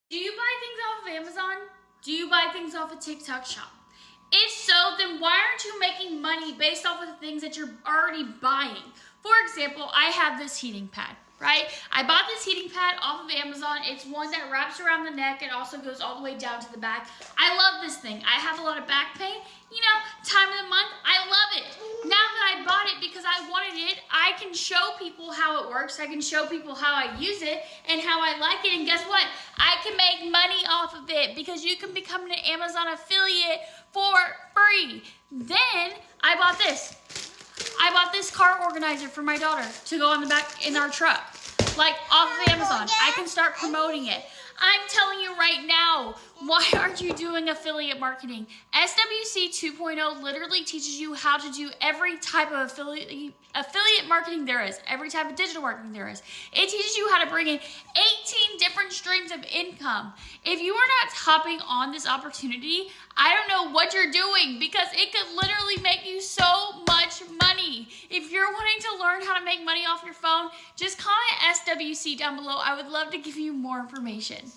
Do you buy things off of Amazon? Do you buy things off of TikTok Shop? If so, then why aren't you making money based off of the things that you're already buying? For example, I have this heating pad, right? I bought this heating pad off of Amazon. It's one that wraps around the neck and also goes all the way down to the back. I love this thing. I have a lot of back pain. You know, time of the month, I love it. Now that I bought it because I wanted it, I can show people how it works. I can show people how I use it and how I like it. And guess what? I can make money off of it because you can become an Amazon affiliate for free. Then I bought this. I bought this car organizer for my daughter to go on the back in our truck, like off of Amazon. I can start promoting it. I'm telling you right now, why aren't you doing affiliate marketing? SWC 2.0 literally teaches you how to do every type of affiliate marketing there is, every type of digital marketing there is. It teaches you how to bring in 18 different streams of income. If you are not hopping on this opportunity, I don't know what you're doing, because it could literally make you so much money. If you're wanting to learn how to make money off your phone, just comment SWC down below. I would love to give you more information.